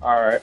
All right.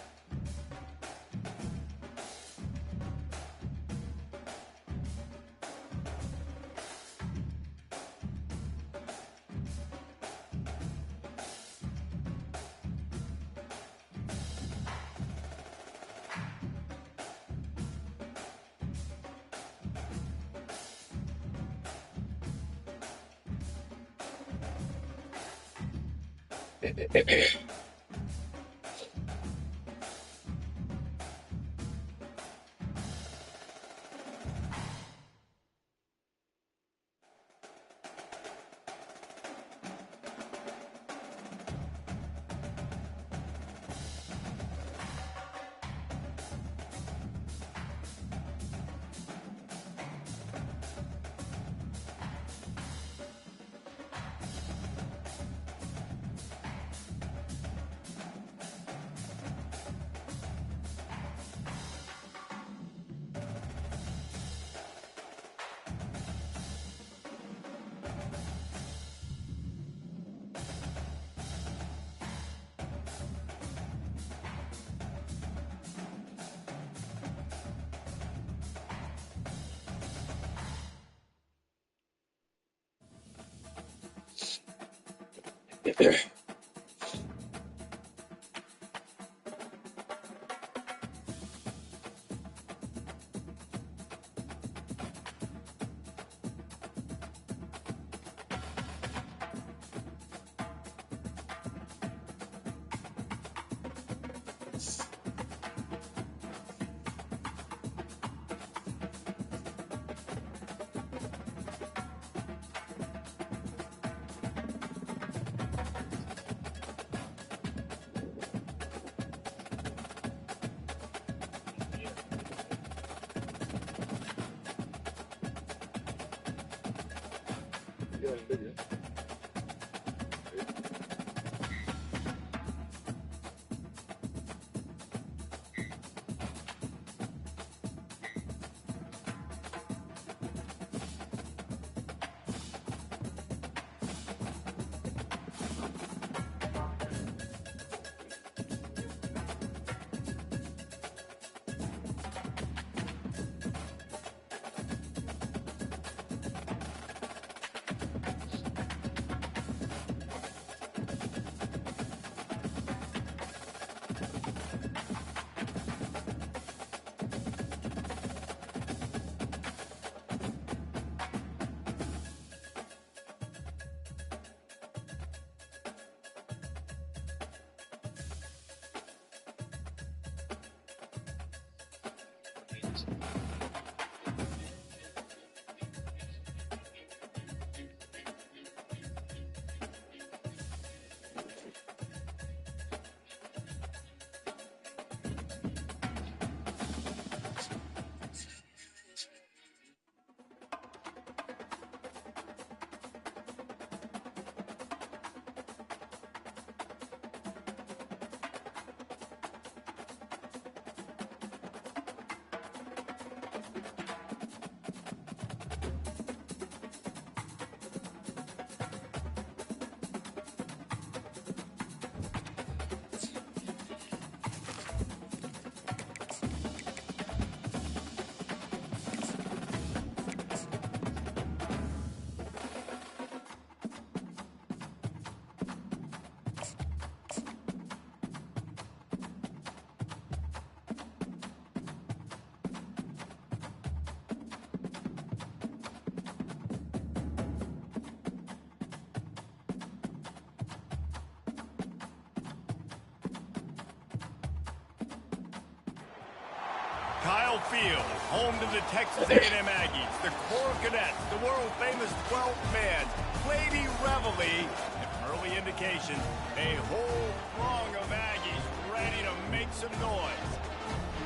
Kyle Field, home to the Texas A&M Aggies, the Coral Cadets, the world-famous 12th man, Lady Reveille, and early indication, a whole throng of Aggies ready to make some noise.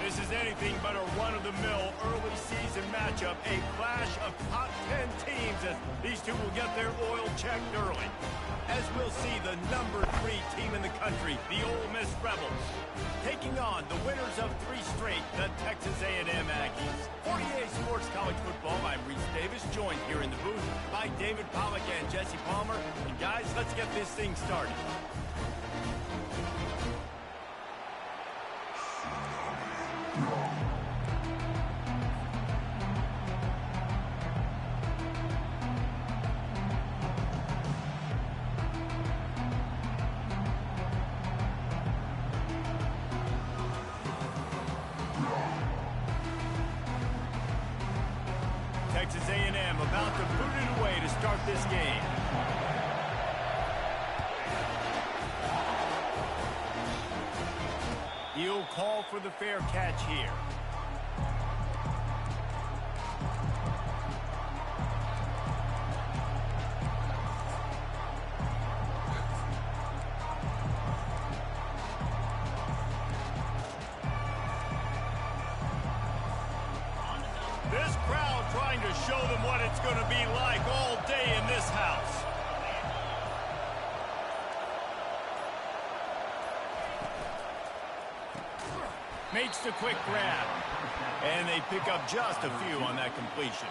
This is anything anything but a run-of-the-mill early season matchup, a clash of top 10 teams as these two will get their oil checked early. As we'll see, the number 3 team in the country, the Ole Miss Rebels, taking on the winners of 3 straight, the Texas A&M Aggies. 48 Sports College Football, I'm Reese Davis, joined here in the booth by David Pollack and Jesse Palmer. And guys, let's get this thing started. Texas A&M about to boot it away to start this game. He'll call for the fair catch here. This crowd trying to show them what it's going to be like all day in this house. Makes the quick grab. And they pick up just a few on that completion.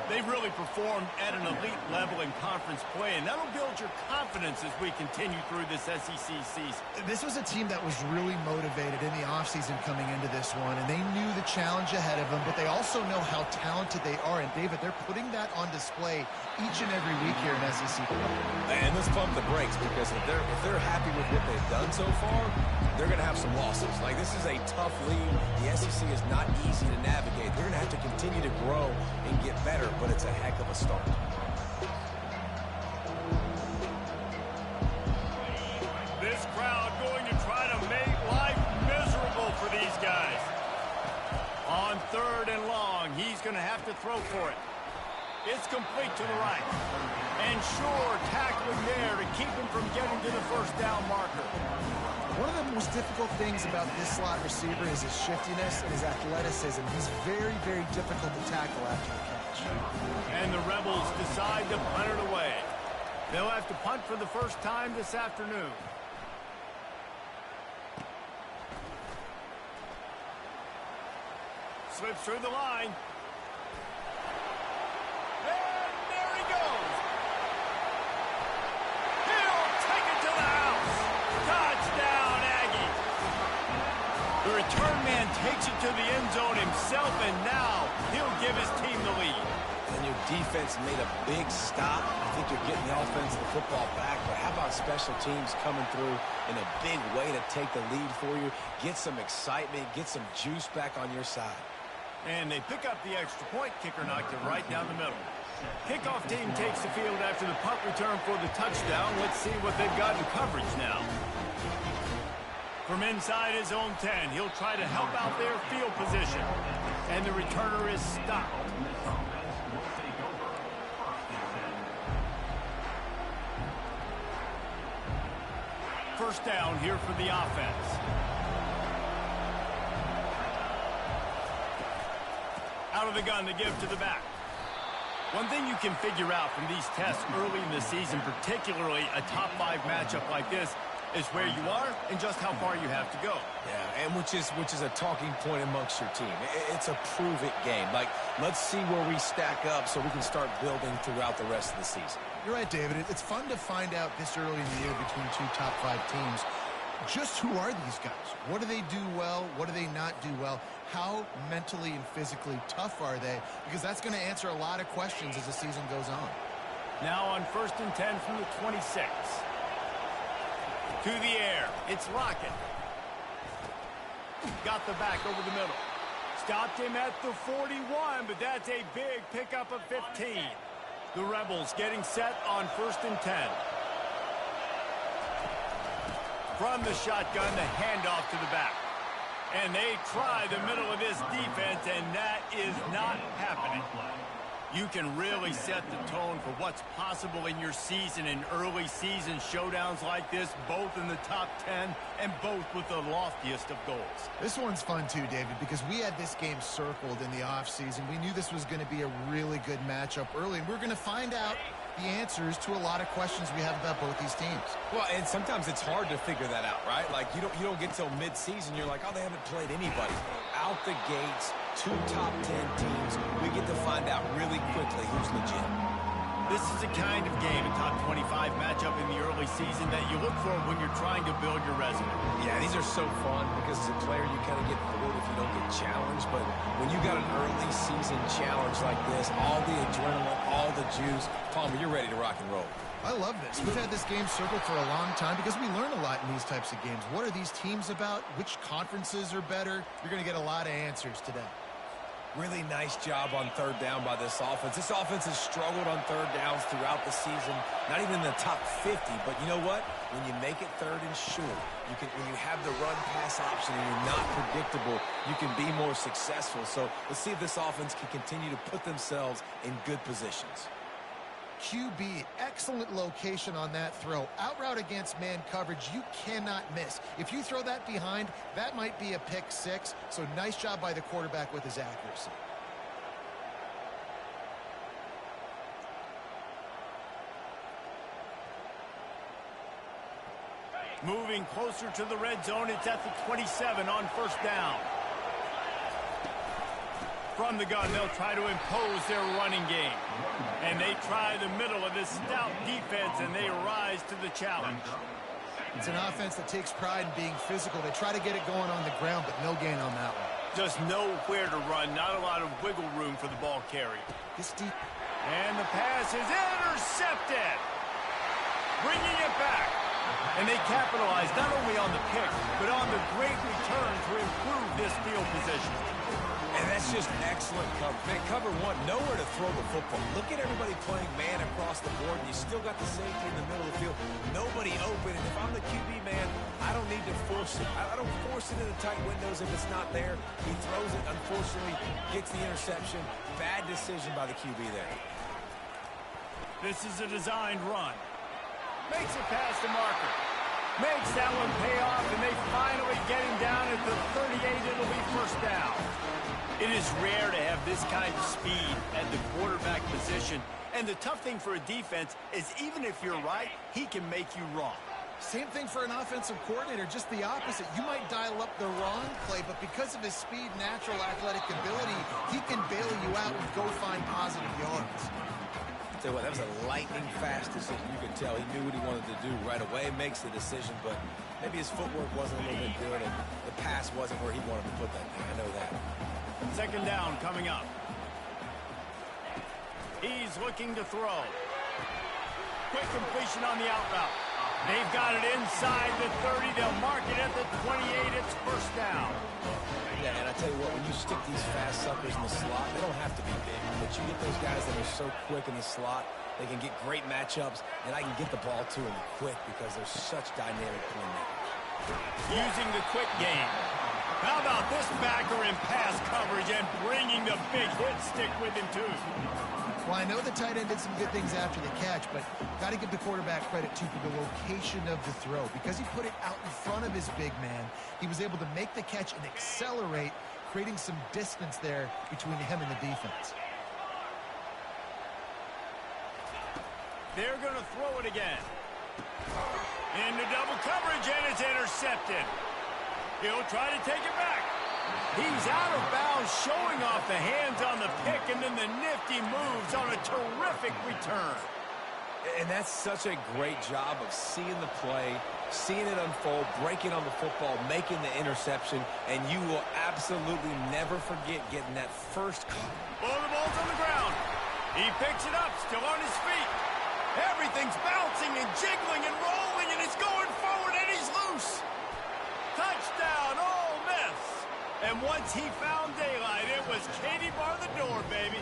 They've really performed at an elite level in conference play, and that'll build your confidence as we continue through this SEC season. This was a team that was really motivated in the offseason coming into this one, and they knew the challenge ahead of them, but they also know how talented they are. And, David, they're putting that on display each and every week here in SEC play. And let's pump the brakes, because if they're happy with what they've done so far, they're going to have some losses. Like, this is a tough league. The SEC is not easy to navigate. They're going to have to continue to grow and get better, but it's a heck of a start. This crowd going to try to make life miserable for these guys. On 3rd and long, he's going to have to throw for it. It's complete to the right. And sure, tackling there to keep him from getting to the first down marker. One of the most difficult things about this slot receiver is his shiftiness and his athleticism. He's very, very difficult to tackle after the catch. And the Rebels decide to punt it away. They'll have to punt for the first time this afternoon. Slips through the line. And there he goes. He'll take it to the house. Touchdown, Aggies. The return man takes it to the end zone himself, and now he'll give his team the lead. And your defense made a big stop. I think you're getting the offense and the football back, but how about special teams coming through in a big way to take the lead for you, get some excitement, get some juice back on your side. And they pick up the extra point. Kicker knocked it right down the middle. Kickoff team takes the field after the punt return for the touchdown. Let's see what they've got in coverage now. From inside his own 10, he'll try to help out their field position. And the returner is stopped. First down here for the offense. Out of the gun to give to the back. One thing you can figure out from these tests early in the season, particularly a top 5 matchup like this, is where you are and just how far you have to go. Yeah, and which is a talking point amongst your team. It's a prove-it game. Like, let's see where we stack up so we can start building throughout the rest of the season. You're right, David. It's fun to find out this early in the year between 2 top 5 teams. Just who are these guys? What do they do well? What do they not do well? How mentally and physically tough are they? Because that's going to answer a lot of questions as the season goes on. Now on 1st and 10 from the 26. To the air. It's Lockett. Got the back over the middle. Stopped him at the 41, but that's a big pickup of 15. The Rebels getting set on 1st and 10. From the shotgun, the handoff to the back. And they try the middle of this defense, and that is not happening. You can really set the tone for what's possible in your season in early season showdowns like this, both in the top 10 and both with the loftiest of goals. This one's fun too, David, because we had this game circled in the offseason. We knew this was going to be a really good matchup early, and we're going to find out the answers to a lot of questions we have about both these teams. Well, and sometimes it's hard to figure that out, right? Like, you don't get till mid-season, you're like, oh, they haven't played anybody. Out the gates, 2 top 10 teams, we get to find out really quickly who's legit. This is the kind of game, a top 25 matchup in the early season that you look for when you're trying to build your resume. Yeah, these are so fun because as a player, you kind of get bored if you don't get challenged. But when you got an early season challenge like this, all the adrenaline, all the juice, Palmer, you're ready to rock and roll. I love this. We've had this game circled for a long time because we learn a lot in these types of games. What are these teams about? Which conferences are better? You're going to get a lot of answers today. Really nice job on third down by this offense. This offense has struggled on third downs throughout the season, not even in the top 50. But you know what? When you make it third and short, when you have the run-pass option and you're not predictable, you can be more successful. So let's see if this offense can continue to put themselves in good positions. QB, excellent location on that throw. Out route against man coverage, you cannot miss. If you throw that behind, that might be a pick 6. So nice job by the quarterback with his accuracy. Moving closer to the red zone, it's at the 27 on first down. From the gun, they'll try to impose their running game. And they try the middle of this stout defense, and they rise to the challenge. It's an offense that takes pride in being physical. They try to get it going on the ground, but no gain on that one. Just nowhere to run, not a lot of wiggle room for the ball carrier. And the pass is intercepted. Bringing it back. And they capitalize not only on the pick, but on the great return to improve this field position. And that's just excellent cover. Man, cover one, nowhere to throw the football. Look at everybody playing man across the board, and you still got the safety in the middle of the field. Nobody open, and if I'm the QB, man, I don't need to force it. I don't force it into tight windows if it's not there. He throws it, unfortunately, gets the interception. Bad decision by the QB there. This is a designed run. Makes it past the marker. Makes that one pay off, and they finally get him down at the 38. It'll be first down. It is rare to have this kind of speed at the quarterback position. And the tough thing for a defense is even if you're right, he can make you wrong. Same thing for an offensive coordinator, just the opposite. You might dial up the wrong play, but because of his speed, natural athletic ability, he can bail you out and go find positive yards. Tell you what, that was a lightning-fast decision. You could tell he knew what he wanted to do right away, makes the decision, but maybe his footwork wasn't a little bit good, and the pass wasn't where he wanted to put that thing. I know that. Second down coming up. He's looking to throw. Quick completion on the out route. They've got it inside the 30. They'll mark it at the 28. It's first down. Yeah, and I tell you what, when you stick these fast suckers in the slot, they don't have to be big. But you get those guys that are so quick in the slot, they can get great matchups, and I can get the ball to them quick because they're such dynamic playmakers. Using the quick game. How about this backer in pass coverage and bringing the big hit stick with him, too? Well, I know the tight end did some good things after the catch, but got to give the quarterback credit, too, for the location of the throw. Because he put it out in front of his big man, he was able to make the catch and accelerate, creating some distance there between him and the defense. They're going to throw it again. Into double coverage, and it's intercepted. He'll try to take it back. He's out of bounds, showing off the hands on the pick, and then the nifty moves on a terrific return. And that's such a great job of seeing the play, seeing it unfold, breaking on the football, making the interception, and you will absolutely never forget getting that first call. Well, the ball's on the ground. He picks it up, still on his feet. Everything's bouncing and jiggling and rolling, and it's going forward, and he's loose. Touchdown, Ole Miss. And once he found daylight, it was Katie bar the door, baby.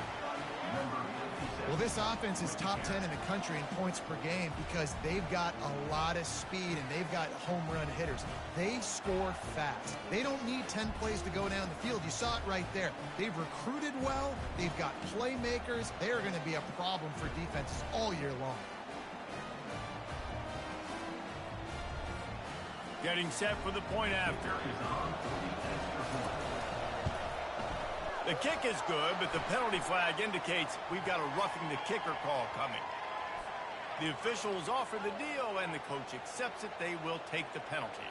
Well, this offense is top 10 in the country in points per game because they've got a lot of speed and they've got home run hitters. They score fast. They don't need 10 plays to go down the field. You saw it right there. They've recruited well. They've got playmakers. They are going to be a problem for defenses all year long. Getting set for the point after. The kick is good, but the penalty flag indicates we've got a roughing the kicker call coming. The officials offer the deal, and the coach accepts it. They will take the penalty.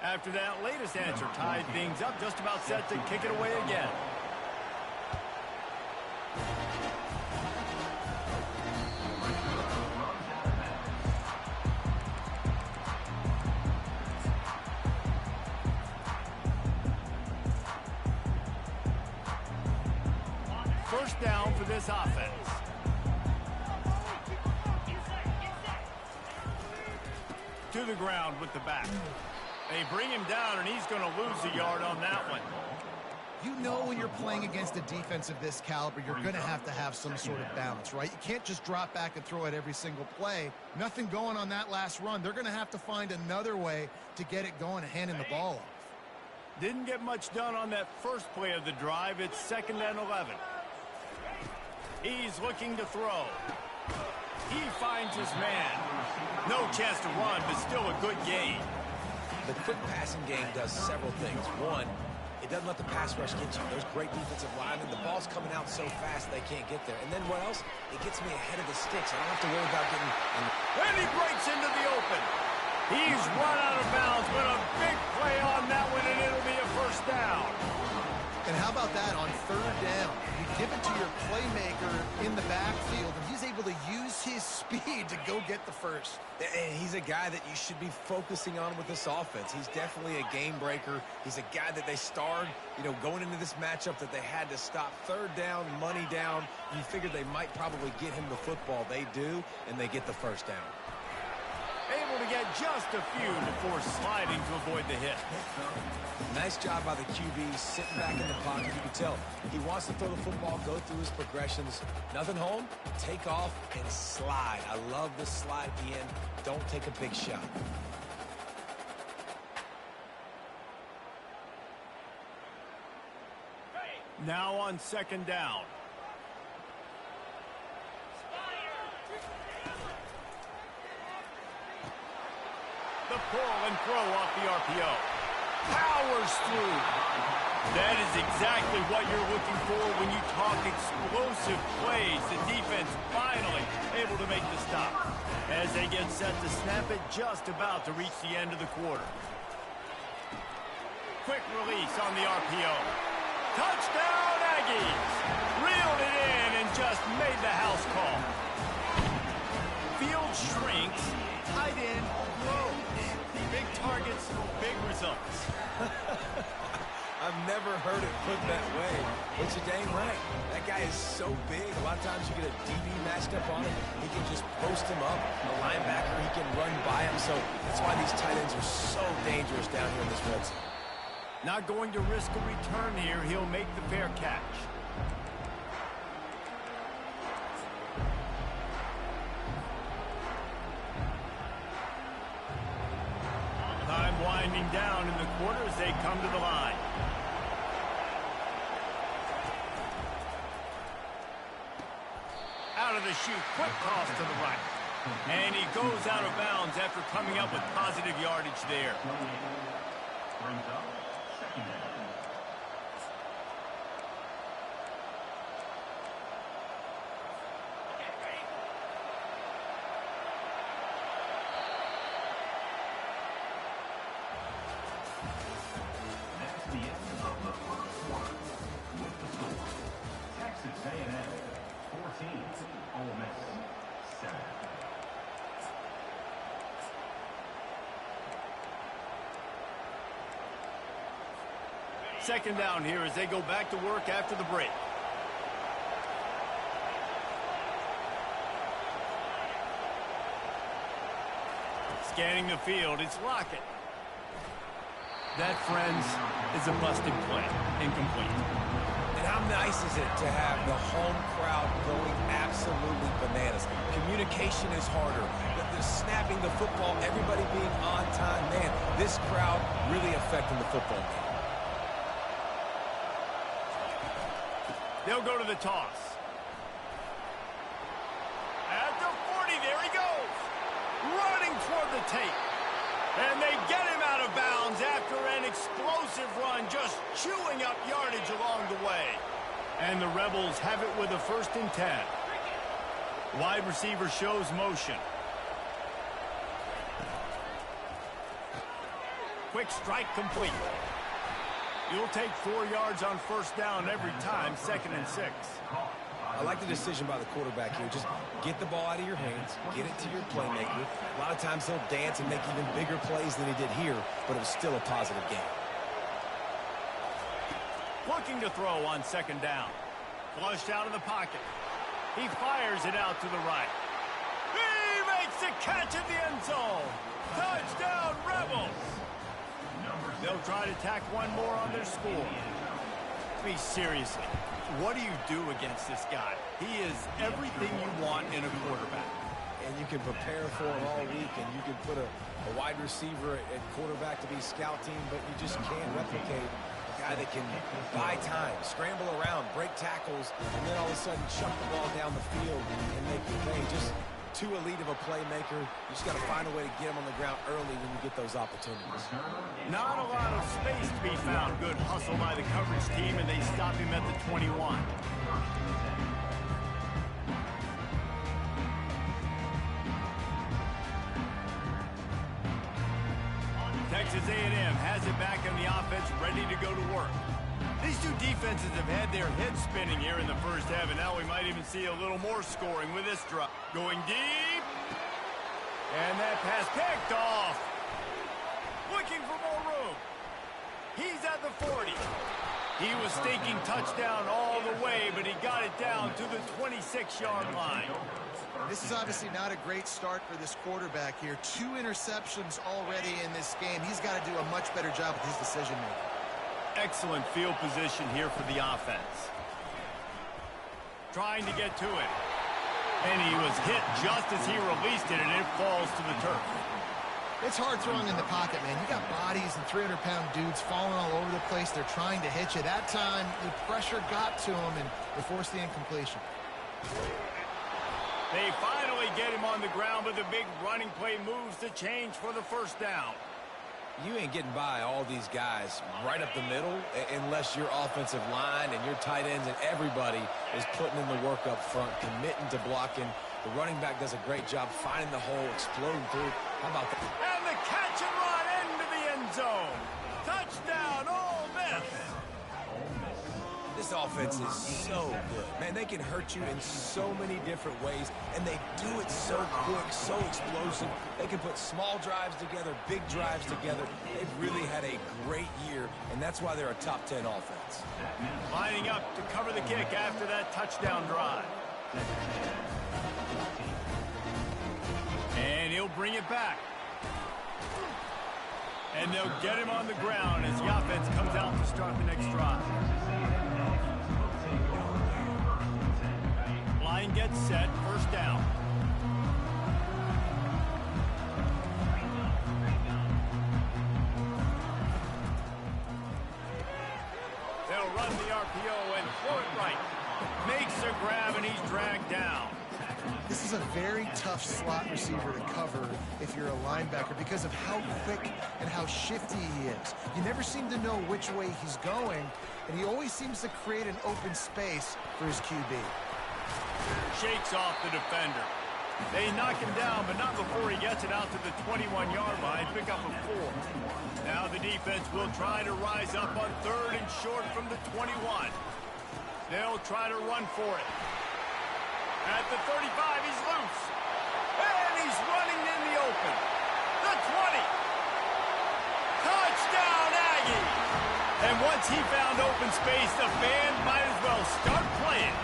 After that latest answer tied things up, just about set to kick it away again. First down for this offense. To the ground with the back. They bring him down, and he's going to lose a yard on that one. You know when you're playing against a defense of this caliber, you're going to have some sort of balance, right? You can't just drop back and throw it every single play. Nothing going on that last run. They're going to have to find another way to get it going and handing the ball off. Didn't get much done on that first play of the drive. It's 2nd and 11. He's looking to throw. He finds his man. No chance to run, but still a good gain. The quick passing game does several things. One, it doesn't let the pass rush get you. There's great defensive linemen. The ball's coming out so fast they can't get there. And then what else? It gets me ahead of the sticks. I don't have to worry about getting... And he breaks into the open. He's run out of bounds, but a big play on that one, and it'll be a first down. And how about that on 3rd down? You give it to your playmaker in the backfield, and he's able to use his speed to go get the first. And he's a guy that you should be focusing on with this offense. He's definitely a game breaker. He's a guy that they starred, going into this matchup that they had to stop. 3rd down, money down. You figured they might probably get him the football. They do, and they get the first down. Able to get just a few before sliding to avoid the hit. Nice job by the QB, sitting back in the pocket. You can tell he wants to throw the football, go through his progressions. Nothing home, take off, and slide. I love the slide at the end. Don't take a big shot. Now on 2nd down. The pull and throw off the RPO. Powers through. That is exactly what you're looking for when you talk explosive plays. The defense finally able to make the stop. As they get set to snap it, just about to reach the end of the quarter. Quick release on the RPO. Touchdown Aggies! Reeled it in and just made the house call. Field shrinks, tight end grows. Big targets, big results. I've never heard it put that way, but you're dang right. That guy is so big. A lot of times you get a DB matched up on him. He can just post him up. A linebacker, he can run by him. So that's why these tight ends are so dangerous down here in this red zone. Not going to risk a return here. He'll make the fair catch. Time winding down in the quarter as they come to the line. Out of the chute, quick toss to the right. And he goes out of bounds after coming up with positive yardage there. Ole Miss 7. Second down here as they go back to work after the break. Scanning the field, it's Lockett. That, friends, is a busted play. Incomplete. And how nice is it to have the home crowd going absolutely bananas? Communication is harder. The snapping the football, everybody being on time. Man, this crowd really affecting the football game. They'll go to the toss. At the 40, there he goes. Running toward the tape. And they get him out of bounds after an explosive run, just chewing up yardage along the way. And the Rebels have it with a 1st and 10. Wide receiver shows motion. Quick strike complete. You'll take 4 yards on 1st down every time, 2nd and 6. I like the decision by the quarterback here. Just get the ball out of your hands, get it to your playmaker. A lot of times he'll dance and make even bigger plays than he did here, but it was still a positive game. Looking to throw on 2nd down. Flushed out of the pocket. He fires it out to the right. He makes the catch at the end zone. Touchdown, Rebels. They'll try to tack one more on their score. I mean, seriously, what do you do against this guy? He is everything you want in a quarterback. And you can prepare for it all week, and you can put a wide receiver at quarterback to be scouting, but you just can't replicate a guy that can buy time, scramble around, break tackles, and then all of a sudden chuck the ball down the field and make the play. Just too elite of a playmaker. You just got to find a way to get him on the ground early when you get those opportunities. Not a lot of space to be found. Good hustle by the coverage team, and they stop him at the 21. Texas A&M has it back in the offense, ready to go to work. These two defenses have had their heads spinning here in the 1st half, and now we might even see a little more scoring with this drop. Going deep. And that pass picked off. Looking for more room. He's at the 40. He was thinking touchdown all the way, but he got it down to the 26-yard line. This is obviously not a great start for this quarterback here. 2 interceptions already in this game. He's got to do a much better job with his decision-making. Excellent field position here for the offense. Trying to get to it. And he was hit just as he released it, and it falls to the turf. It's hard throwing in the pocket, man. You got bodies and 300-pound dudes falling all over the place. They're trying to hit you. That time, the pressure got to him, and they forced the incompletion. They finally get him on the ground, but the big running play moves the change for the 1st down. You ain't getting by all these guys right up the middle unless your offensive line and your tight ends and everybody is putting in the work up front, committing to blocking. The running back does a great job finding the hole, exploding through. How about that? And the catch and run into the end zone. Touchdown, Ole Miss. This offense is so good. Man, they can hurt you in so many different ways, and they do it so quick, so explosive. They can put small drives together, big drives together. They've really had a great year, and that's why they're a top 10 offense. Lining up to cover the kick after that touchdown drive. And he'll bring it back. And they'll get him on the ground as the offense comes out to start the next drive. Line gets set, 1st down. They'll run the RPO and throw it right. Makes a grab and he's dragged down. This is a very tough slot receiver to cover if you're a linebacker because of how quick and how shifty he is. You never seem to know which way he's going, and he always seems to create an open space for his QB. Shakes off the defender. They knock him down, but not before he gets it out to the 21-yard line. Pick up a 4. Now the defense will try to rise up on 3rd and short from the 21. They'll try to run for it. At the 35, he's loose. And he's running in the open. The 20. Touchdown, Aggie. And once he found open space, the band might as well start playing.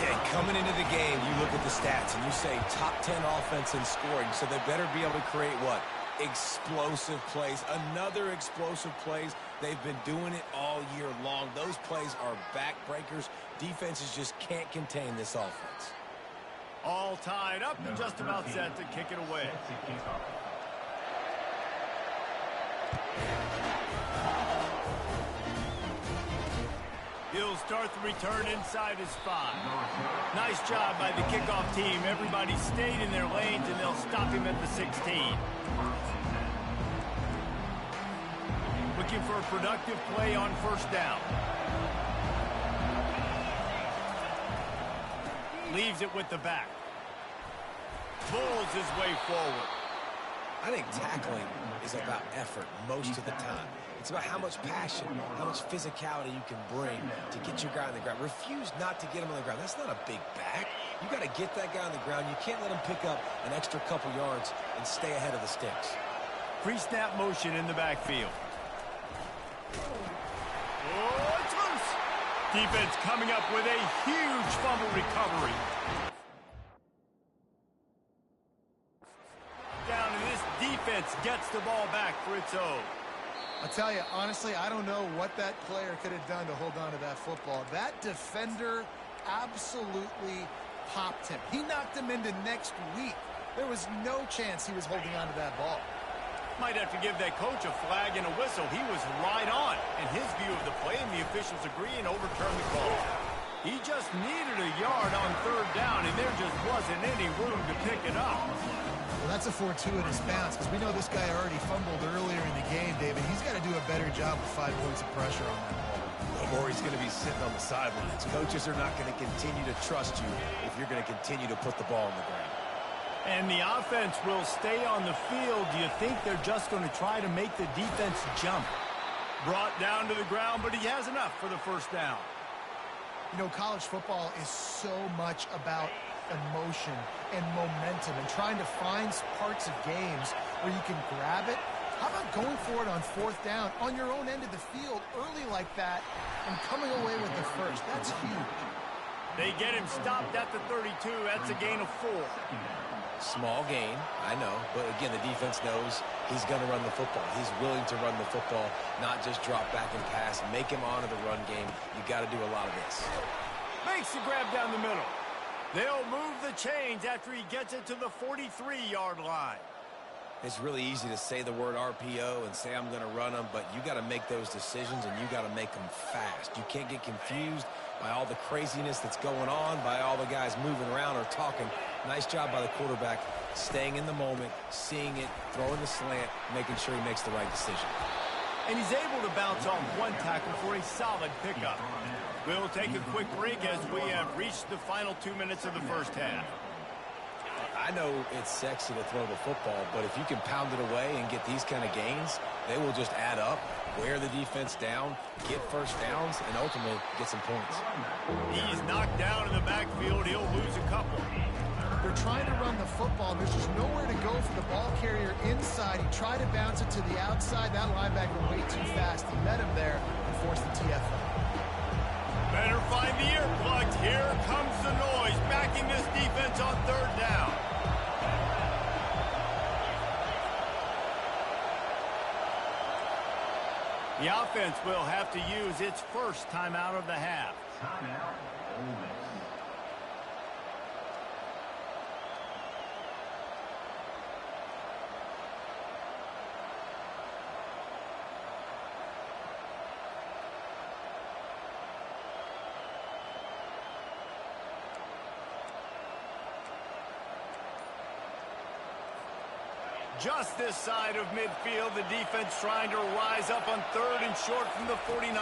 Yeah, Coming into the game, you look at the stats and you say top 10 offense in scoring, so they better be able to create what? Explosive plays. Another explosive plays. They've been doing it all year long. Those plays are backbreakers. Defenses just can't contain this offense. All tied up and just about set to kick it away. He'll start the return inside his 5. Nice job by the kickoff team. Everybody stayed in their lanes, and they'll stop him at the 16. Looking for a productive play on first down. Leaves it with the back. Pulls his way forward. I think tackling is about effort most of the time. It's about how much passion, how much physicality you can bring to get your guy on the ground. Refuse not to get him on the ground. That's not a big back. You got to get that guy on the ground. You can't let him pick up an extra couple yards and stay ahead of the sticks. Pre-snap motion in the backfield. Oh, it's loose. Defense coming up with a huge fumble recovery. Down, and this defense gets the ball back for its own. I'll tell you, honestly, I don't know what that player could have done to hold on to that football. That defender absolutely popped him. He knocked him into next week. There was no chance he was holding on to that ball. Might have to give that coach a flag and a whistle. He was right on in his view of the play, and the officials agree and overturn the call. He just needed a yard on third down, and there just wasn't any room to pick it up. Well, that's a fortuitous bounce because we know this guy already fumbled earlier in the game, David. He's got to do a better job with 5 points of pressure on that ball. Or he's going to be sitting on the sidelines. Coaches are not going to continue to trust you if you're going to continue to put the ball on the ground. And the offense will stay on the field. Do you think they're just going to try to make the defense jump? Brought down to the ground, but he has enough for the first down. You know, college football is so much about emotion and momentum and trying to find parts of games where you can grab it. How about going for it on fourth down on your own end of the field early like that and coming away with the first? That's huge. They get him stopped at the 32. That's a gain of 4. Small gain, I know, but again, the defense knows he's going to run the football. He's willing to run the football, not just drop back and pass, make him honor the run game. You got to do a lot of this. Makes the grab down the middle. They'll move the chains after he gets it to the 43-yard line. It's really easy to say the word RPO and say I'm going to run them, but you got to make those decisions and you got to make them fast. You can't get confused by all the craziness that's going on, by all the guys moving around or talking. Nice job by the quarterback, staying in the moment, seeing it, throwing the slant, making sure he makes the right decision. And he's able to bounce off one tackle for a solid pickup. We'll take a quick break as we have reached the final 2 minutes of the first half. I know it's sexy to throw the football, but if you can pound it away and get these kind of gains, they will just add up, wear the defense down, get first downs, and ultimately get some points. He's knocked down in the backfield. He'll lose a couple. They're trying to run the football. There's just nowhere to go for the ball carrier inside. He tried to bounce it to the outside. That linebacker way too fast. He met him there and forced the TFL. Better find the earplugs. Here comes the noise, backing this defense on third down. The offense will have to use its first timeout of the half. Timeout, Ole Miss. Just this side of midfield, the defense trying to rise up on third and short from the 49.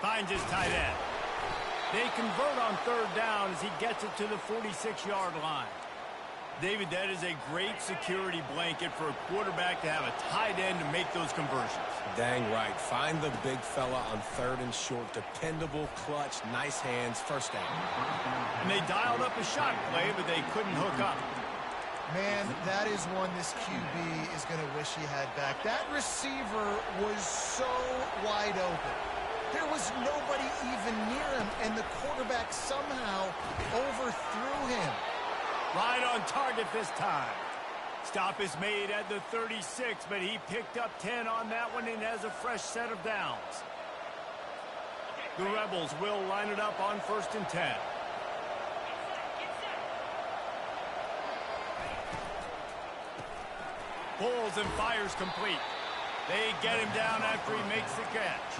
Finds his tight end. They convert on third down as he gets it to the 46-yard line. David, that is a great security blanket for a quarterback to have a tight end to make those conversions. Dang right. Find the big fella on third and short. Dependable, clutch, nice hands, first down. And they dialed up a shot play, but they couldn't hook up. Man, that is one this QB is going to wish he had back. That receiver was so wide open. There was nobody even near him, and the quarterback somehow overthrew him. Right on target this time. Stop is made at the 36, but he picked up 10 on that one and has a fresh set of downs. The Rebels will line it up on 1st and 10. Pulls and fires complete. They get him down after he makes the catch.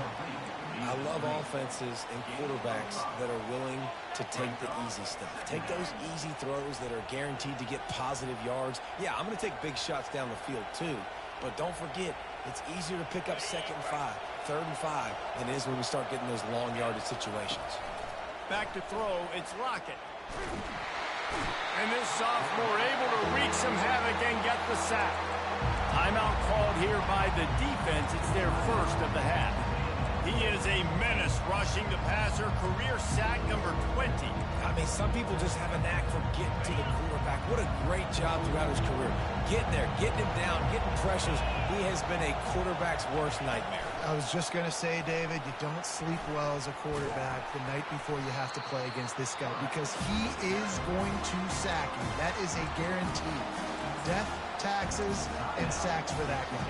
I love offenses and quarterbacks that are willing to take the easy stuff. Take those easy throws that are guaranteed to get positive yards. Yeah, I'm going to take big shots down the field too, but don't forget, it's easier to pick up 2nd and 5, 3rd and 5 than it is when we start getting those long yardage situations. Back to throw, it's Lockett. And this sophomore able to wreak some havoc and get the sack. Timeout called here by the defense. It's their first of the half. He is a menace rushing the passer. Career sack number 20. I mean, some people just have a knack for getting to the quarterback. What a great job throughout his career. Getting there, getting him down, getting pressures. He has been a quarterback's worst nightmare. I was just going to say, David, you don't sleep well as a quarterback the night before you have to play against this guy because he is going to sack you. That is a guarantee. Death, taxes, and sacks for that guy.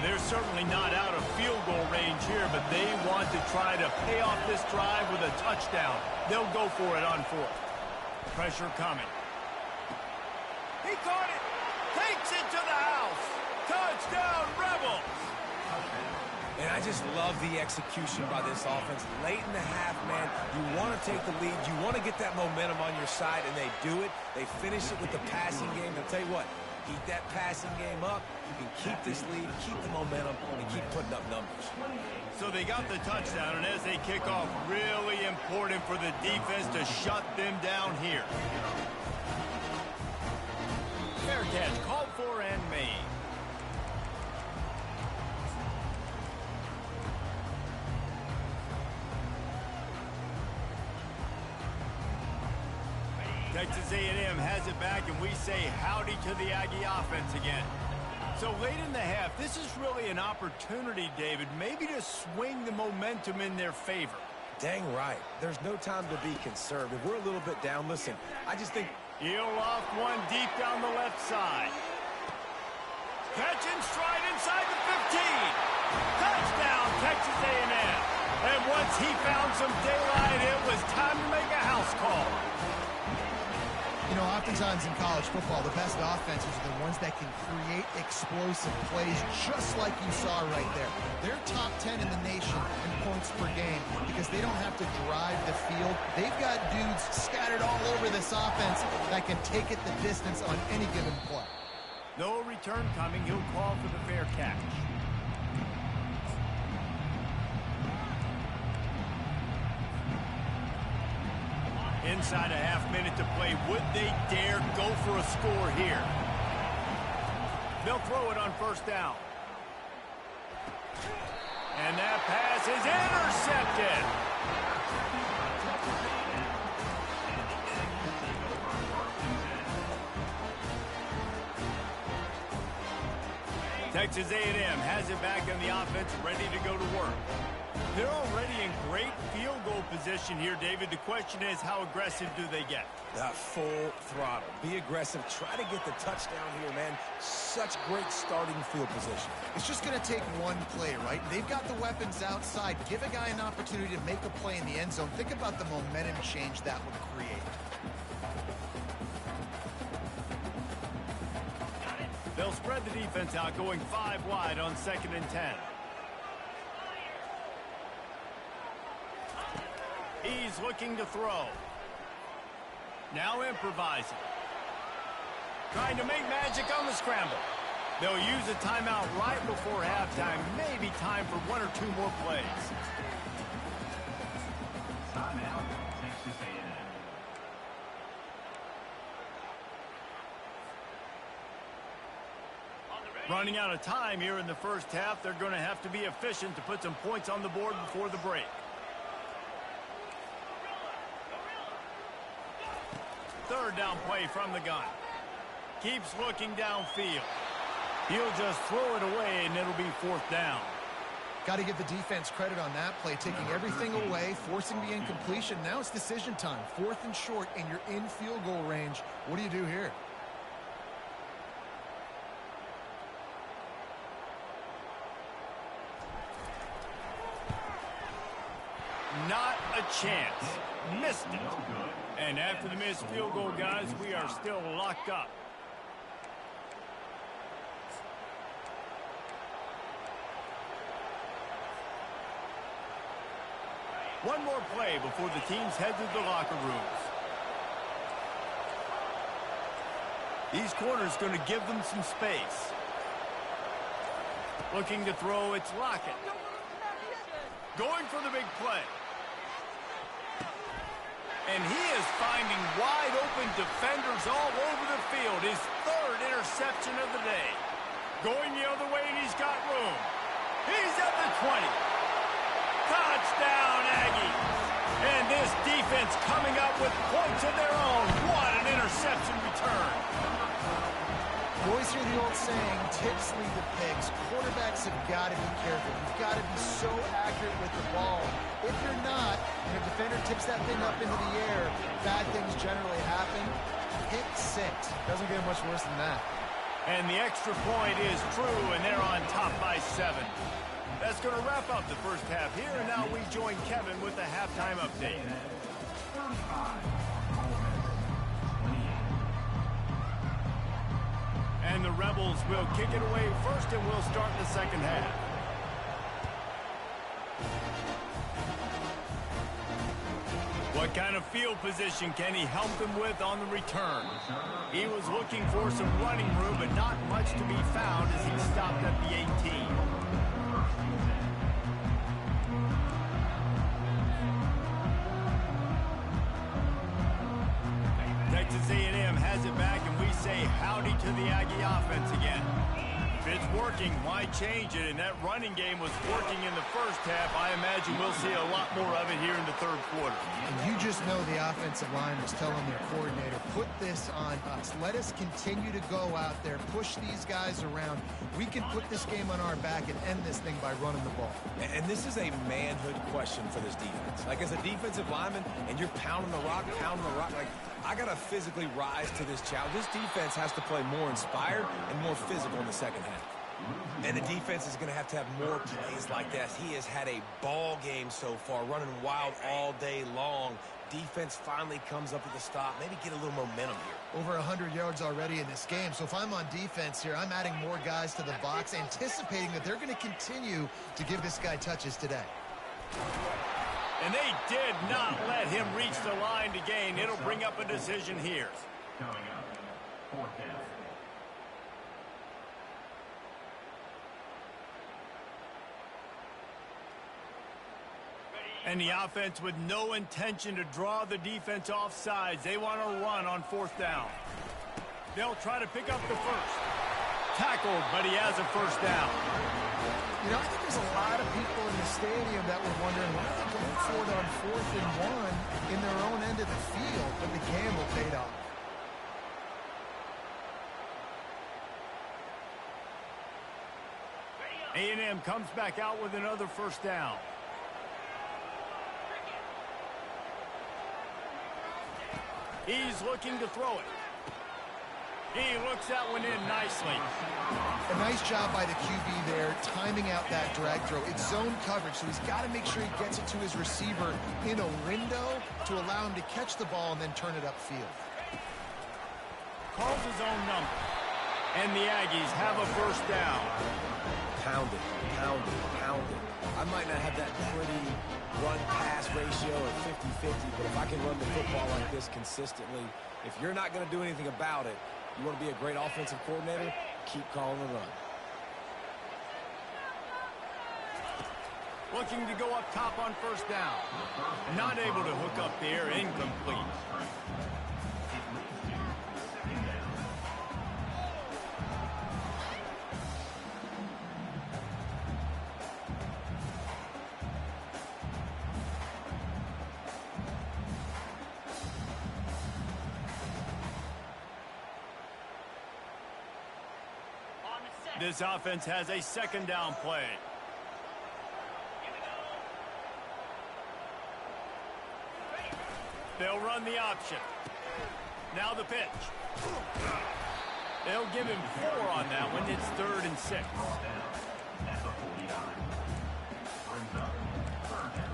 They're certainly not out of field goal range here, but they want to try to pay off this drive with a touchdown. They'll go for it on 4th. Pressure coming. He caught it. Takes it to the house. Touchdown, Rebels. And I just love the execution by this offense. Late in the half, man, you want to take the lead. You want to get that momentum on your side, and they do it. They finish it with the passing game. I'll tell you what, keep that passing game up. You can keep this lead, keep the momentum, and keep putting up numbers. So they got the touchdown, and as they kick off, really important for the defense to shut them down here. Fair catch, called for and made. Texas A&M has it back, and we say howdy to the Aggie offense again. So late in the half, this is really an opportunity, David, maybe to swing the momentum in their favor. Dang right. There's no time to be conservative. We're a little bit down. Listen, I just think... He'll loft one deep down the left side. Catch and stride inside the 15. Touchdown, Texas A&M. And once he found some daylight, it was time to make a house call. You know, oftentimes in college football, the best offenses are the ones that can create explosive plays just like you saw right there. They're top 10 in the nation in points per game because they don't have to drive the field. They've got dudes scattered all over this offense that can take it the distance on any given play. No return coming. He'll call for the fair catch. Inside a half minute to play. Would they dare go for a score here? They'll throw it on 1st down. And that pass is intercepted. Texas A&M has it back on the offense, ready to go to work. They're already in great field goal position here, David. The question is, how aggressive do they get? Full throttle. Be aggressive. Try to get the touchdown here, man. Such great starting field position. It's just going to take one play, right? They've got the weapons outside. Give a guy an opportunity to make a play in the end zone. Think about the momentum change that would create. They'll spread the defense out, going 5 wide on 2nd and 10. He's looking to throw. Now improvising. Trying to make magic on the scramble. They'll use a timeout right before halftime. Maybe time for 1 or 2 more plays. Timeout, Texas A&M. Running out of time here in the first half. They're going to have to be efficient to put some points on the board before the break. Third down play from the gun. Keeps looking downfield. He'll just throw it away, and it'll be 4th down. Got to give the defense credit on that play, taking everything away, forcing the incompletion. Now it's decision time. 4th and short, and you're in field goal range. What do you do here? Not a chance. Missed it. And after the missed field goal, guys, we are still locked up. One more play before the teams head to the locker rooms. These corners going to give them some space. Looking to throw, it's Lockett. Going for the big play. And he is finding wide open defenders all over the field. His 3rd interception of the day. Going the other way, and he's got room. He's at the 20. Touchdown, Aggies. And this defense coming up with points of their own. What an interception return. You always hear the old saying, tips lead to picks. Quarterbacks have got to be careful. You've got to be so accurate with the ball. If you're not, and a defender tips that thing up into the air, bad things generally happen. Pick 6. Doesn't get much worse than that. And the extra point is true, and they're on top by 7. That's going to wrap up the first half here, and now we join Kevin with the halftime update. And the Rebels will kick it away first, and we'll start the second half. What kind of field position can he help them with on the return? He was looking for some running room, but not much to be found as he stopped at the 18. Texas A&M has it back, and we say howdy to the Aggie offense again. If it's working, why change it? And that running game was working in the first half. I imagine we'll see a lot more of it here in the 3rd quarter. And you just know the offensive line was telling their coordinator, put this on us. Let us continue to go out there, push these guys around. We can put this game on our back and end this thing by running the ball. And this is a manhood question for this defense. Like, as a defensive lineman, and you're pounding the rock, like, I got to physically rise to this challenge. This defense has to play more inspired and more physical in the second half. And the defense is going to have more plays like this. He has had a ball game so far, running wild all day long. Defense finally comes up with a stop. Maybe get a little momentum here. Over 100 yards already in this game. So if I'm on defense here, I'm adding more guys to the box, anticipating that they're going to continue to give this guy touches today. And they did not let him reach the line to gain. It'll bring up a decision here. Coming up, 4th down. And the offense with no intention to draw the defense off sides. They want to run on 4th down. They'll try to pick up the first. Tackled, but he has a first down. You know, I think there's a lot of people in the stadium that were wondering why are they going for it on 4th and 1 in their own end of the field, but the gamble paid off. A&M comes back out with another first down. He's looking to throw it. He looks that one in nicely. A nice job by the QB there, timing out that drag throw. It's zone coverage, so he's got to make sure he gets it to his receiver in a window to allow him to catch the ball and then turn it upfield. Calls his own number. And the Aggies have a first down. Pound it, pound it, pound it. I might not have that pretty run-pass ratio of 50-50, but if I can run the football like this consistently, if you're not going to do anything about it, you want to be a great offensive coordinator, keep calling the run. Looking to go up top on first down. Not able to hook up there, incomplete. This offense has a second down play. They'll run the option. Now the pitch. They'll give him 4 on that one. It's 3rd and 6. At the 49. Brings up 3rd down.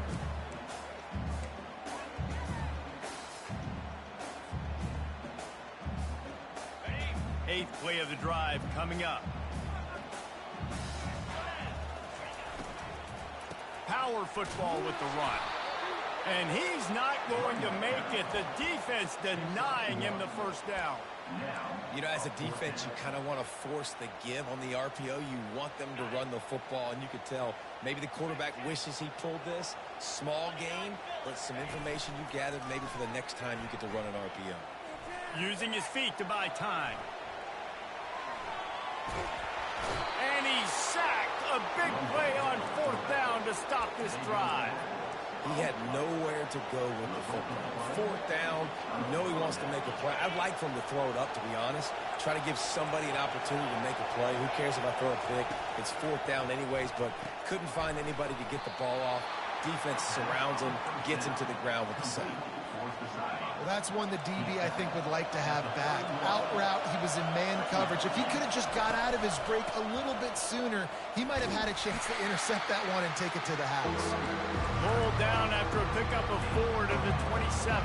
8th play of the drive coming up. Power football with the run. And he's not going to make it. The defense denying him the first down. You know, as a defense, you kind of want to force the give on the RPO. You want them to run the football, and you could tell maybe the quarterback wishes he pulled this. Small gain, but some information you gathered maybe for the next time you get to run an RPO. Using his feet to buy time. And he's sacked. A big play on 4th down to stop this drive. He had nowhere to go with the football. 4th down, you know he wants to make a play. I'd like for him to throw it up, to be honest. Try to give somebody an opportunity to make a play. Who cares if I throw a pick? It's 4th down anyways, but couldn't find anybody to get the ball off. Defense surrounds him, gets him to the ground with the sack. Well, that's one the DB, I think, would like to have back. Out route, he was in man coverage. If he could have just got out of his break a little bit sooner, he might have had a chance to intercept that one and take it to the house. Pulled down after a pickup of 4 to the 27.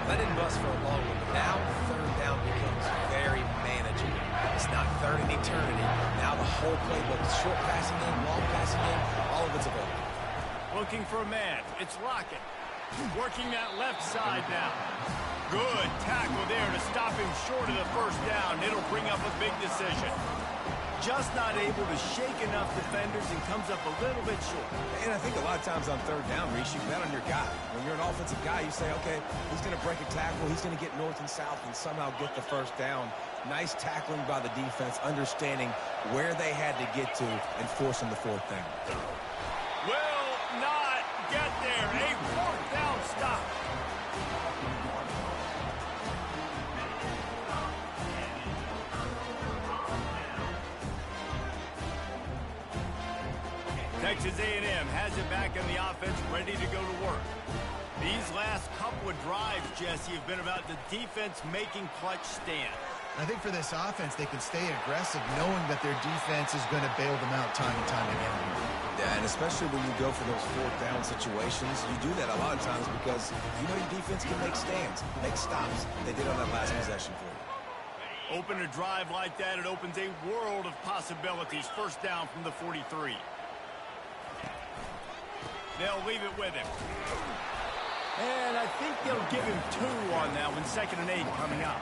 That didn't bust for a long one, but now 3rd down becomes very manageable. It's not 3rd in eternity. Now the whole playbook, short passing game, long passing game, all of it's available. Looking for a man. It's Lockett. Working that left side now. Good tackle there to stop him short of the first down. It'll bring up a big decision. Just not able to shake enough defenders and comes up a little bit short. And I think a lot of times on 3rd down, Reese, you bet on your guy. When you're an offensive guy, you say, okay, he's going to break a tackle, he's going to get north and south and somehow get the first down. Nice tackling by the defense, understanding where they had to get to and forcing the 4th down. Will not get there. A 4th down stop. Texas A&M has it back in the offense, ready to go to work. These last couple of drives, Jesse, have been about the defense making clutch stand. I think for this offense, they can stay aggressive knowing that their defense is going to bail them out time and time again. Yeah, and especially when you go for those 4th down situations, you do that a lot of times because you know your defense can make stands, make stops. They did on that last possession for you. Open a drive like that, it opens a world of possibilities. First down from the 43. They'll leave it with him. And I think they'll give him 2 on that one. 2nd and 8 coming up.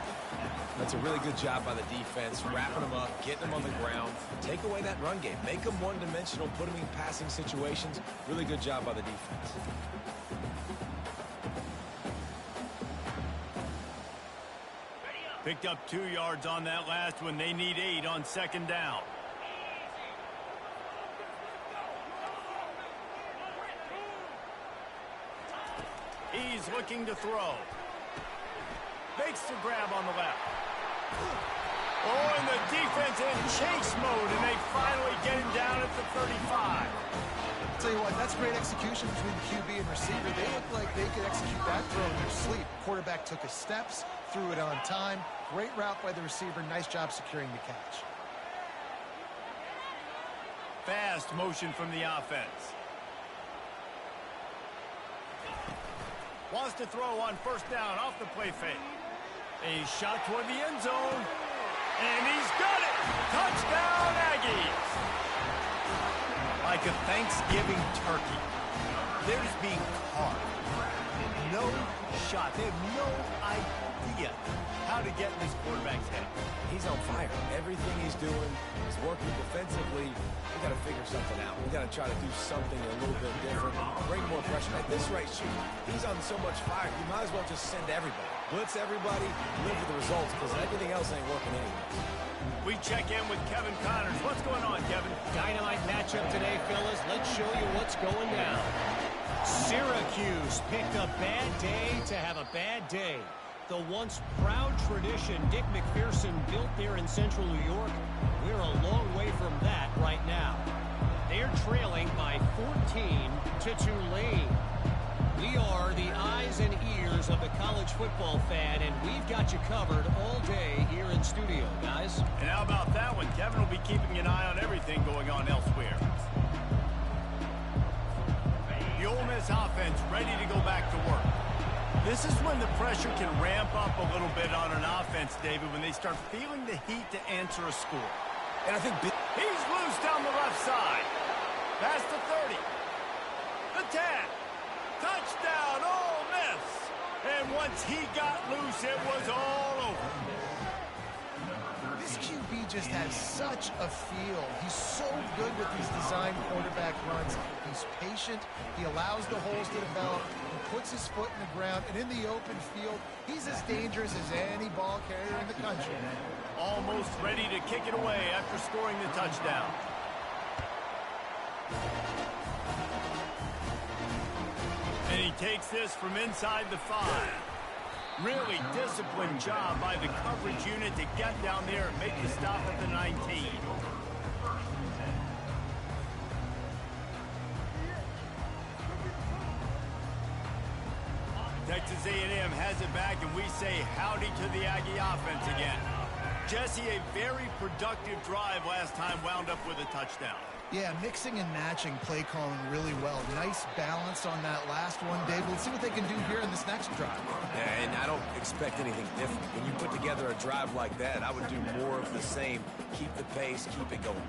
That's a really good job by the defense, wrapping them up, getting them on the ground. Take away that run game. Make them one-dimensional, put them in passing situations. Really good job by the defense. Picked up 2 yards on that last one. They need 8 on 2nd down. He's looking to throw. Makes the grab on the left. Oh, and the defense in chase mode, and they finally get him down at the 35. I'll tell you what, that's great execution between the QB and receiver. They look like they could execute that throw in their sleep. Quarterback took his steps, threw it on time. Great route by the receiver. Nice job securing the catch. Fast motion from the offense. Wants to throw on first down off the play fake. A shot toward the end zone. And he's got it! Touchdown, Aggies! Like a Thanksgiving turkey. They're just being carved. No shot. They have no idea how to get in this quarterback's head. He's on fire. Everything he's doing is working defensively. We got to figure something out. We got to try to do something a little bit different. Bring more pressure. At this rate, shoot, he's on so much fire. You might as well just send everybody. Blitz everybody, live with the results, because everything else ain't working anyway. We check in with Kevin Connors. What's going on, Kevin? Dynamite matchup today, fellas. Let's show you what's going down. Syracuse picked a bad day to have a bad day. The once proud tradition Dick McPherson built there in central New York, we're a long way from that right now. They're trailing by 14 to Tulane. We are the eyes and ears of the college football fan, and we've got you covered all day here in studio, guys. And how about that one? Kevin will be keeping an eye on everything going on elsewhere. The Ole Miss offense ready to go back to work. This is when the pressure can ramp up a little bit on an offense, David, when they start feeling the heat to answer a score. And I think he's loose down the left side. Past the 30. The 10. Touchdown, Ole Miss. And once he got loose, it was all over. This QB just has such a feel. He's so good with these design quarterback runs. He's patient. He allows the holes to develop. He puts his foot in the ground. And in the open field, he's as dangerous as any ball carrier in the country. Almost ready to kick it away after scoring the touchdown. And he takes this from inside the 5. Really disciplined job by the coverage unit to get down there and make the stop at the 19. Texas A&M has it back, and we say howdy to the Aggie offense again. Jesse, a very productive drive last time wound up with a touchdown. Yeah, mixing and matching play calling really well. Nice balance on that last one, David. Let's see what they can do here in this next drive. Yeah, and I don't expect anything different. When you put together a drive like that, I would do more of the same. Keep the pace, keep it going.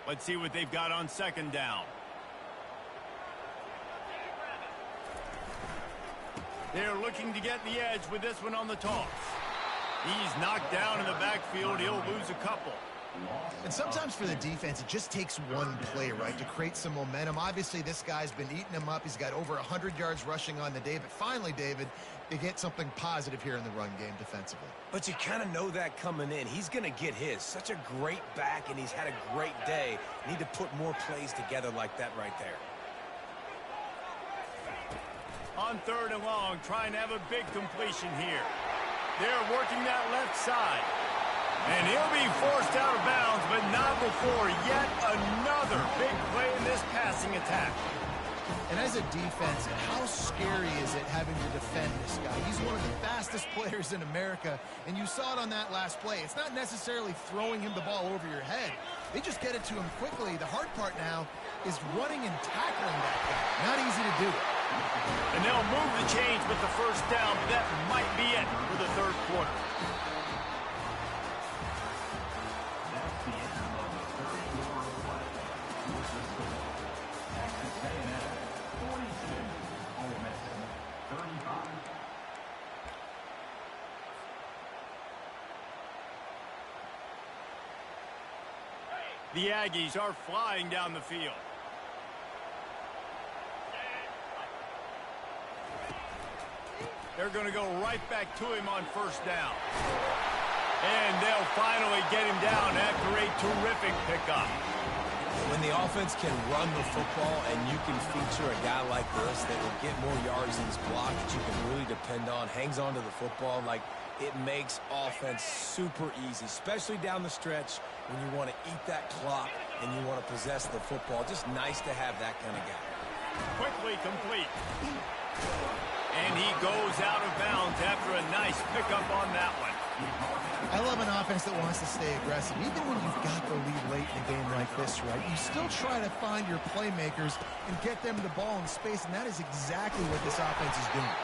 Let's see what they've got on second down. They're looking to get the edge with this one on the toss. He's knocked down in the backfield. He'll lose a couple. And sometimes for the defense, it just takes one play, right, to create some momentum. Obviously, this guy's been eating him up. He's got over 100 yards rushing on the day. But finally, David, they get something positive here in the run game defensively. But you kind of know that coming in. He's going to get his. Such a great back, and he's had a great day. Need to put more plays together like that right there. On third and long, trying to have a big completion here. They're working that left side. And he'll be forced out of bounds, but not before yet another big play in this passing attack. And as a defense, how scary is it having to defend this guy? He's one of the fastest players in America, and you saw it on that last play. It's not necessarily throwing him the ball over your head. They just get it to him quickly. The hard part now is running and tackling that guy. Not easy to do. And they'll move the chains with the first down, but that might be it for the third quarter. That's the end of the third quarter of play. With the score, Texas A&M 42, Ole Miss 35. The Aggies are flying down the field. They're going to go right back to him on first down. And they'll finally get him down after a terrific pickup. When the offense can run the football and you can feature a guy like this that will get more yards in his block that you can really depend on, hangs on to the football, like it makes offense super easy, especially down the stretch when you want to eat that clock and you want to possess the football. Just nice to have that kind of guy. Quickly complete. And he goes out of bounds after a nice pickup on that one. I love an offense that wants to stay aggressive. Even when you've got the lead late in a game like this, right, you still try to find your playmakers and get them the ball in space, and that is exactly what this offense is doing.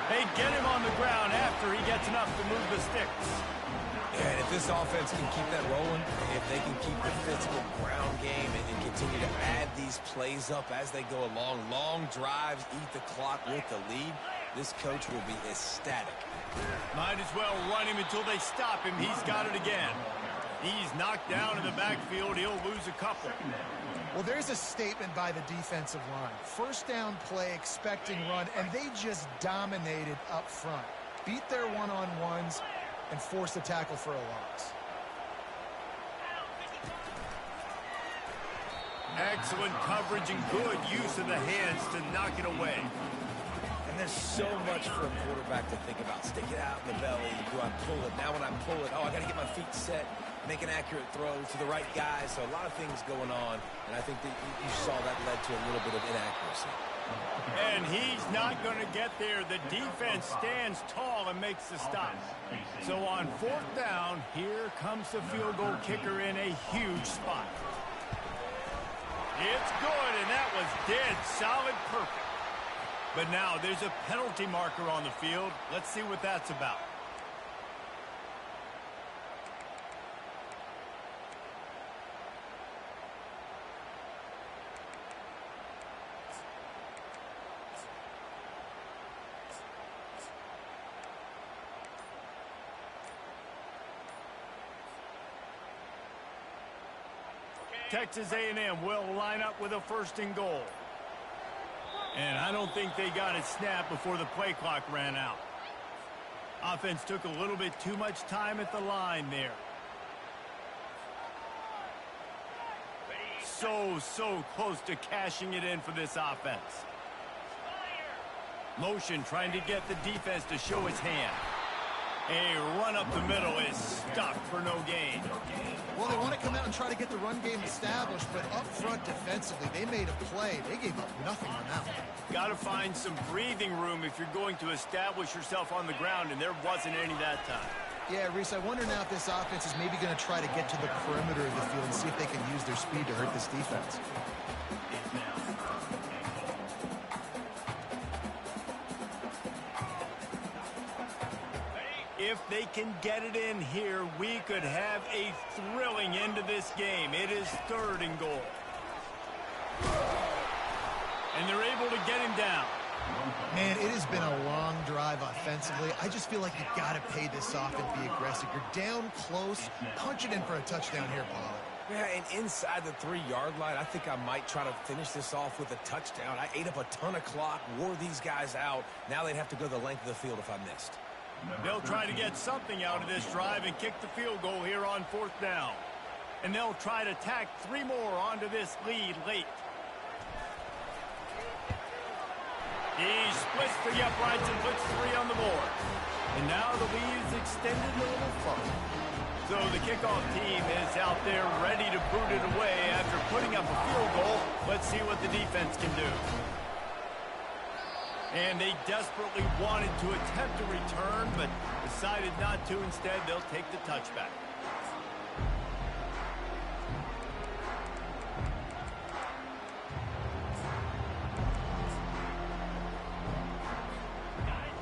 They get him on the ground after he gets enough to move the sticks. Yeah, and if this offense can keep that rolling, if they can keep the physical ground game and continue to add these plays up as they go along, long drives, eat the clock with the lead, this coach will be ecstatic. Might as well run him until they stop him. He's got it again. He's knocked down in the backfield. He'll lose a couple. Well, there's a statement by the defensive line. First down play, expecting run, and they just dominated up front. Beat their one-on-ones and forced the tackle for a loss. Excellent coverage and good use of the hands to knock it away. And there's so much for a quarterback to think about. Stick it out in the belly. Do I pull it? Now when I pull it, oh, I got to get my feet set. make an accurate throw to the right guy. So a lot of things going on, and I think that you saw that led to a little bit of inaccuracy. And he's not going to get there. The defense stands tall and makes the stop. So on 4th down, here comes the field goal kicker in a huge spot. It's good, and that was dead solid perfect. But now there's a penalty marker on the field. Let's see what that's about. Texas A&M will line up with a 1st and goal. And I don't think they got it snapped before the play clock ran out. Offense took a little bit too much time at the line there. So close to cashing it in for this offense. Motion trying to get the defense to show his hand. A run up the middle is stuffed for no gain. Well, they want to come out and try to get the run game established, but up front defensively, they made a play. They gave up nothing on that one. Got to find some breathing room if you're going to establish yourself on the ground, and there wasn't any that time. Yeah, Reese, I wonder now if this offense is maybe going to try to get to the perimeter of the field and see if they can use their speed to hurt this defense. If they can get it in here, we could have a thrilling end to this game. It is 3rd and goal. And they're able to get him down. Man, it has been a long drive offensively. I just feel like you got to pay this off and be aggressive. You're down close. Punch it in for a touchdown here, Pollard. Yeah, and inside the 3-yard line, I think I might try to finish this off with a touchdown. I ate up a ton of clock, wore these guys out. Now they'd have to go the length of the field if I missed. They'll try to get something out of this drive and kick the field goal here on 4th down. And they'll try to tack 3 more onto this lead late. He splits the uprights and puts 3 on the board. And now the lead is extended a little further. So the kickoff team is out there ready to boot it away after putting up a field goal. Let's see what the defense can do. And they desperately wanted to attempt a return, but decided not to. Instead, they'll take the touchback.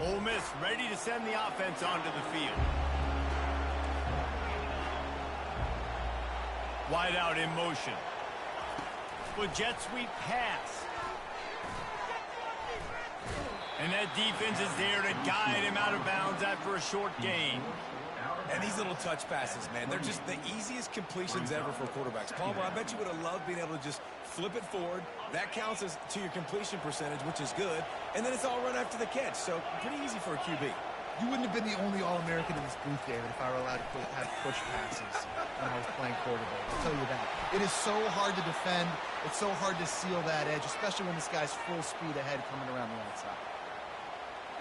Ole Miss ready to send the offense onto the field. Wide out in motion. With jet sweep pass. And that defense is there to guide him out of bounds after a short gain. And these little touch passes, man, they're just the easiest completions ever for quarterbacks. Palmer, I bet you would have loved being able to just flip it forward. That counts as to your completion percentage, which is good. And then it's all run after the catch. So pretty easy for a QB. You wouldn't have been the only All-American in this booth, David, if I were allowed to have push passes when I was playing quarterback. I'll tell you that. It is so hard to defend. It's so hard to seal that edge, especially when this guy's full speed ahead coming around the outside.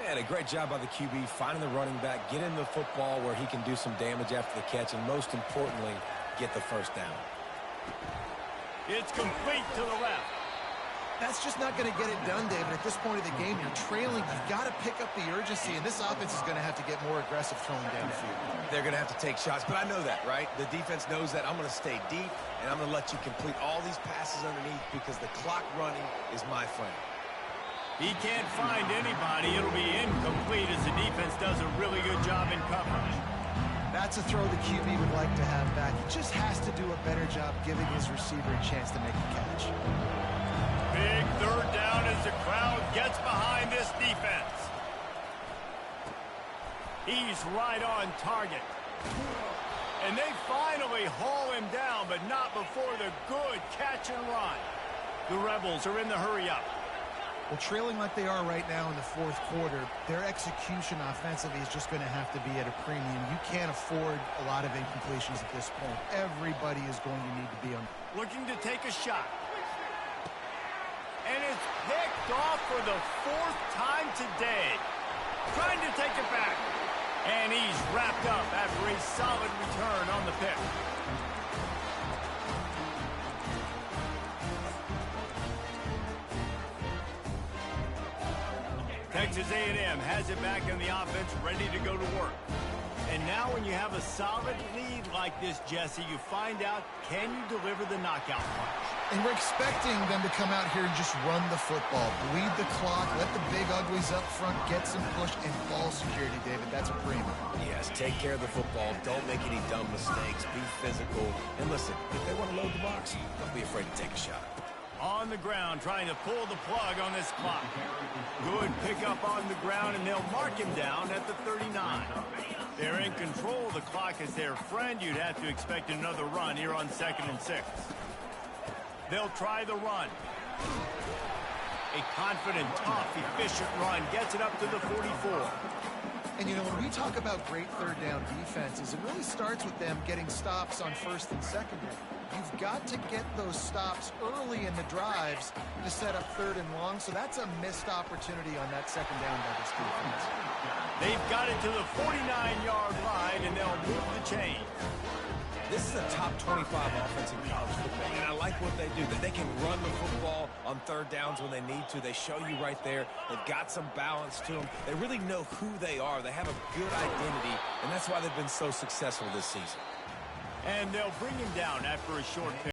Yeah, a great job by the QB, finding the running back, getting the football where he can do some damage after the catch, and most importantly, get the 1st down. It's complete to the left. That's just not going to get it done, David. At this point of the game, you're trailing. You've got to pick up the urgency, and this offense is going to have to get more aggressive throwing downfield. They're going to have to take shots, but I know that, right? The defense knows that. I'm going to stay deep, and I'm going to let you complete all these passes underneath because the clock running is my friend. He can't find anybody. It'll be incomplete as the defense does a really good job in coverage. That's a throw the QB would like to have back. He just has to do a better job giving his receiver a chance to make a catch. Big 3rd down as the crowd gets behind this defense. He's right on target. And they finally haul him down, but not before the good catch and run. The Rebels are in the hurry-up. Well, trailing like they are right now in the 4th quarter, their execution offensively is just going to have to be at a premium. You can't afford a lot of incompletions at this point. Everybody is going to need to be on. Looking to take a shot. And it's picked off for the 4th time today. Trying to take it back. And he's wrapped up after a solid return on the pick. Texas A&M has it back in the offense, ready to go to work. And now when you have a solid lead like this, Jesse, you find out, can you deliver the knockout punch? And we're expecting them to come out here and just run the football, bleed the clock, let the big uglies up front get some push and ball security, David. That's a premium. Yes, take care of the football. Don't make any dumb mistakes. Be physical. And listen, if they want to load the box, don't be afraid to take a shot. On the ground, trying to pull the plug on this clock. Good pickup on the ground, and they'll mark him down at the 39. They're in control. The clock is their friend. You'd have to expect another run here on 2nd and 6. They'll try the run. A confident, tough, efficient run gets it up to the 44. And, you know, when we talk about great third down defenses, it really starts with them getting stops on 1st and 2nd down. You've got to get those stops early in the drives to set up 3rd and long, so that's a missed opportunity on that 2nd down by this defense. They've got it to the 49-yard line, and they'll move the chain. This is a top 25 offense in college football, and I like what they do. That they can run the football on 3rd downs when they need to. They show you right there. They've got some balance to them. They really know who they are. They have a good identity, and that's why they've been so successful this season. And they'll bring him down after a short pick.